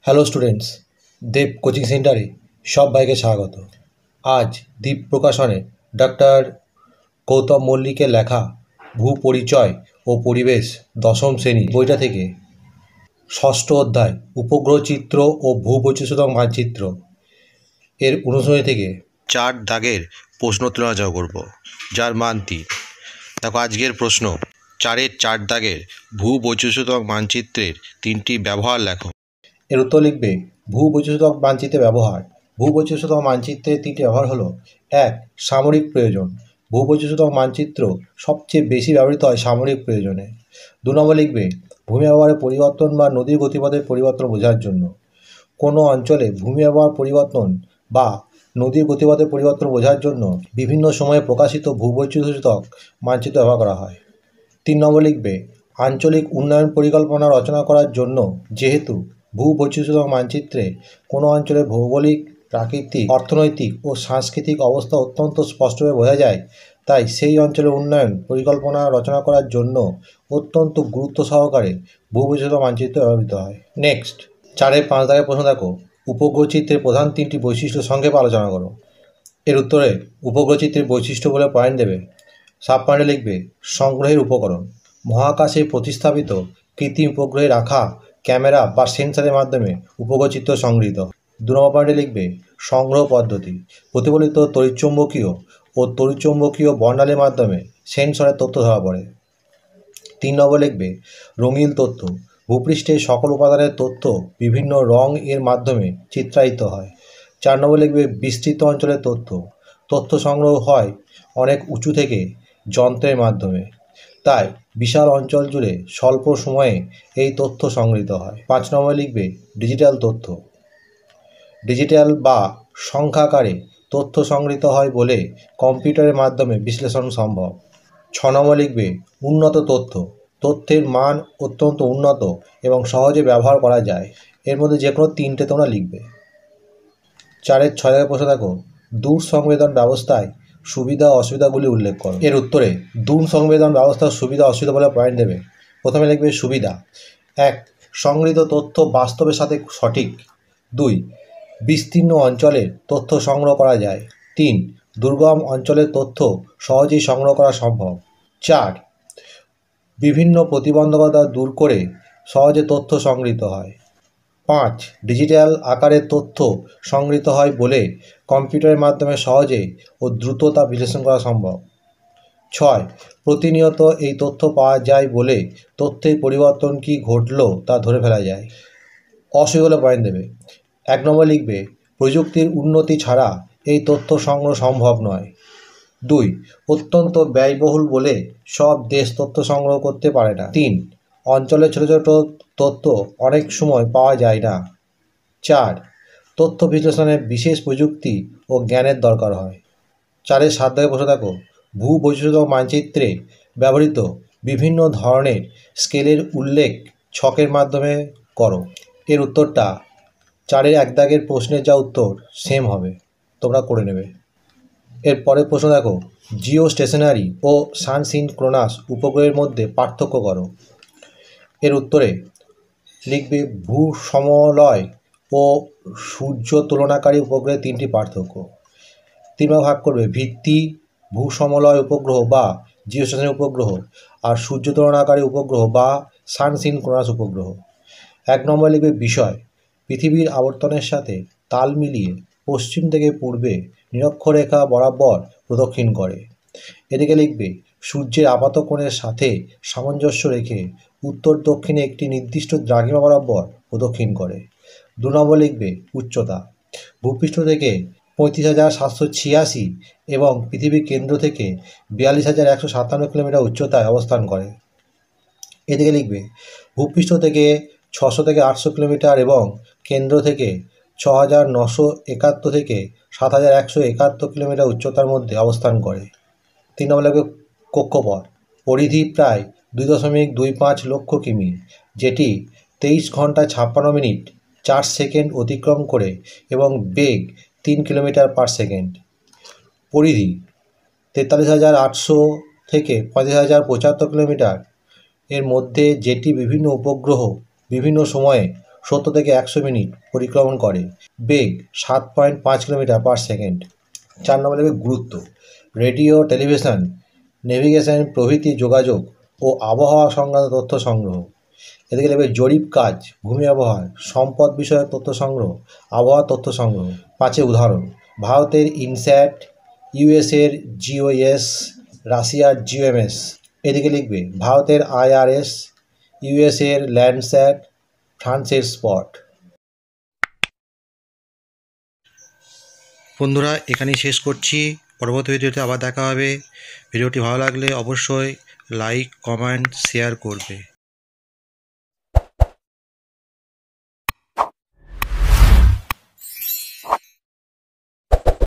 Hello students, দেব coaching সেন্টারে সবাইকে স্বাগত। আজ দ্বীপ প্রকাশনে ডক্টর গৌতম মল্লিকের লেখা ভূপরিচয় ও পরিবেশ দশম শ্রেণী বইটা থেকে ষষ্ঠ অধ্যায় উপগ্রহ চিত্র ও ভূবৈচিত্র্যময় মানচিত্র এর অনুশীলনী থেকে 4 দাগের প্রশ্ন তুলনা করব, যার মান 3। দেখো আজকের প্রশ্ন, 4-এর 4 দাগের ভূবৈচিত্র্যময় মানচিত্রের 3টি ব্যবহার লেখো। এর উত্তর লিখবে ভূবৈচিত্র্যময় মানচিত্রের ব্যবহার। ভূবৈচিত্র্যময় মানচিত্রের 3টি ব্যবহার হলো: 1. সামরিক প্রয়োজন। ভূবৈচিত্র্যময় মানচিত্র সবচেয়ে বেশি ব্যবহৃত হয় সামরিক প্রয়োজনে। 2 নম্বর লিখবে ভূমি ব্যবহারের পরিবর্তন বা নদীর গতিপথের পরিবর্তন বোঝার জন্য। কোনো অঞ্চলে ভূমি ব্যবহার পরিবর্তন বা নদীর গতিপথের পরিবর্তন বোঝার জন্য বিভিন্ন সময়ে প্রকাশিত ভূবৈচিত্র্যসূচক মানচিত্র ব্যবহার করা হয়। 3 নম্বর লিখবে আঞ্চলিক উন্নয়ন পরিকল্পনা রচনা করার জন্য, যেহেতু ভূবৈচিত্র্যময় মানচিত্রে কোনো অঞ্চলের ভৌগোলিক, প্রাকৃতিক, অর্থনৈতিক ও সাংস্কৃতিক অবস্থা অত্যন্ত স্পষ্টভাবে বোঝা যায়, তাই সেই অঞ্চলের উন্নয়ন পরিকল্পনা রচনা করার জন্য অত্যন্ত গুরুত্ব সহকারে ভূবৈচিত্র্যময় মানচিত্র ব্যবহৃত হয়। নেক্সট, 4-এর 5 দাগের প্রশ্ন দেখো, উপগ্রহ চিত্রের প্রধান 3টি বৈশিষ্ট্য সংক্ষেপে আলোচনা করো। এর উত্তরে উপগ্রহ চিত্রের বৈশিষ্ট্য বলে পয়েন্ট দেবে। সাব পয়েন্টে লিখবে সংগ্রহের উপকরণ। মহাকাশে প্রতিস্থাপিত কৃত্রিম উপগ্রহে রাখা ক্যামেরা বা সেন্সরের মাধ্যমে উপগ্রহ চিত্র সংগৃহীত। 2 নম্বর পয়েন্টে লিখবে সংগ্রহ পদ্ধতি। প্রতিফলিত তড়িৎচুম্বকীয় ও তড়িৎচুম্বকীয় বর্ণালীর মাধ্যমে সেন্সরের তথ্য ধরা পড়ে। 3 নম্বর লিখবে রঙিন তথ্য। ভূপৃষ্ঠের সকল উপাদানের তথ্য বিভিন্ন রং এর মাধ্যমে চিত্রায়িত হয়। 4 নম্বর লিখবে বিস্তৃত অঞ্চলের তথ্য। তথ্য সংগ্রহ হয় অনেক উঁচু থেকে যন্ত্রের মাধ্যমে, তাই বিশাল অঞ্চল জুড়ে স্বল্প সময়ে এই তথ্য সংগৃহীত হয়। 5 নম্বর লিখবে ডিজিটাল তথ্য। ডিজিটাল বা সংখ্যাকারে তথ্য সংগৃহীত হয় বলে কম্পিউটারের মাধ্যমে বিশ্লেষণ সম্ভব। 6 নম্বর লিখবে উন্নত তথ্য। তথ্যের মান অত্যন্ত উন্নত এবং সহজে ব্যবহার করা যায়। এর মধ্যে যে কোনো 3টে তোমরা লিখবে। 4-এর 6 দাগের প্রশ্ন দেখো, দূর সংবেদন ব্যবস্থায় সুবিধা অসুবিধাগুলি উল্লেখ করো। এর উত্তরে দূর সংবেদন ব্যবস্থার সুবিধা অসুবিধা বলে পয়েন্ট দেবে। প্রথমে লিখবে সুবিধা। 1. সংগৃহীত তথ্য বাস্তবের সাথে সঠিক। 2. বিস্তীর্ণ অঞ্চলের তথ্য সংগ্রহ করা যায়। 3. দুর্গম অঞ্চলের তথ্য সহজেই সংগ্রহ করা সম্ভব। 4. বিভিন্ন প্রতিবন্ধকতা দূর করে সহজে তথ্য সংগৃহীত হয়। 5. ডিজিটাল আকারে তথ্য সংগৃহীত হয় বলে কম্পিউটারের মাধ্যমে সহজে ও দ্রুত তা বিশ্লেষণ করা সম্ভব। 6. প্রতিনিয়ত এই তথ্য পাওয়া যায় বলে তথ্যের পরিবর্তন কি ঘটল তা ধরে ফেলা যায়। অসুবিধা পয়েন্ট দেবে। 1 নম্বর লিখবে প্রযুক্তির উন্নতি ছাড়া এই তথ্য সংগ্রহ সম্ভব নয়। 2. অত্যন্ত ব্যয়বহুল বলে সব দেশ তথ্য সংগ্রহ করতে পারে না। 3. অঞ্চলের ছোট ছোট তথ্য অনেক সময় পাওয়া যায় না। 4. তথ্য বিশ্লেষণে বিশেষ প্রযুক্তি ও জ্ঞানের দরকার হয়। 4-এর 7 দাগের প্রশ্ন দেখো, ভূবৈচিত্র্যময় মানচিত্রে ব্যবহৃত বিভিন্ন ধরনের স্কেলের উল্লেখ ছকের মাধ্যমে করো। এর উত্তরটা 4-এর 1 দাগের প্রশ্নের যা উত্তর সেম হবে, তোমরা করে নেবে। এর পরের প্রশ্ন দেখো, জিও স্টেশনারি ও সানসিনক্রোনাস উপগ্রহের মধ্যে পার্থক্য করো। এর উত্তরে লিখবে ভূ সমলয় ও সূর্য তুলনাকারী উপগ্রহের 3টি পার্থক্য। 3 ভাগ করবে ভিত্তি ভূসমলয় উপগ্রহ বা জিওস্টেশনারি উপগ্রহ আর সূর্য তুলনাকারী উপগ্রহ বা সানসিনক্রোনাস উপগ্রহ। 1 নম্বর লিখবে বিষয়। পৃথিবীর আবর্তনের সাথে তাল মিলিয়ে পশ্চিম থেকে পূর্বে নিরক্ষরেখা বরাবর প্রদক্ষিণ করে। এদিকে লিখবে সূর্যের আপাত কোণের সাথে সামঞ্জস্য রেখে উত্তর দক্ষিণে একটি নির্দিষ্ট দ্রাঘিমা বরাবর প্রদক্ষিণ করে। 2 নম্বর লিখবে উচ্চতা। ভূপৃষ্ঠ থেকে 35,786 এবং পৃথিবীর কেন্দ্র থেকে 42,157 কিলোমিটার উচ্চতায় অবস্থান করে। এদিকে লিখবে ভূপৃষ্ঠ থেকে 600 থেকে 800 কিলোমিটার এবং কেন্দ্র থেকে 6,971 থেকে 7,171 কিলোমিটার উচ্চতার মধ্যে অবস্থান করে। 3 নম্বর লিখবে কক্ষপথ। পরিধি প্রায় 2.25 লক্ষ কিমি, যেটি 23 ঘন্টা 56 মিনিট 4 সেকেন্ড অতিক্রম করে এবং বেগ 3 কিলোমিটার পার সেকেন্ড। পরিধি 43,800 থেকে 35,075 কিলোমিটার এর মধ্যে, যেটি বিভিন্ন উপগ্রহ বিভিন্ন সময়ে 70 থেকে 100 মিনিট পরিক্রমণ করে। বেগ 7.5 কিলোমিটার পার সেকেন্ড। 4 নম্বর লিখবে গুরুত্ব। রেডিও, টেলিভিশন, নেভিগেশন প্রভৃতি যোগাযোগ ও আবহাওয়া সংক্রান্ত তথ্য সংগ্রহ। এদিকে লিখবে জরিপ কাজ, ভূমি আবহাওয়া, সম্পদ বিষয়ক তথ্য সংগ্রহ, আবহাওয়া তথ্য সংগ্রহ। 5 উদাহরণ: ভারতের ইনস্যাট, ইউএসের জিওএস, রাশিয়ার জিওএমএস। এদিকে লিখবে ভারতের আইআরএস, ইউএসের ল্যান্ডস্যাট, ফ্রান্সের স্পট। বন্ধুরা, এখানেই শেষ করছি। পরবর্তী ভিডিওতে আবার দেখা হবে। ভিডিওটি ভালো লাগলে অবশ্যই লাইক, কমেন্ট, শেয়ার করবে।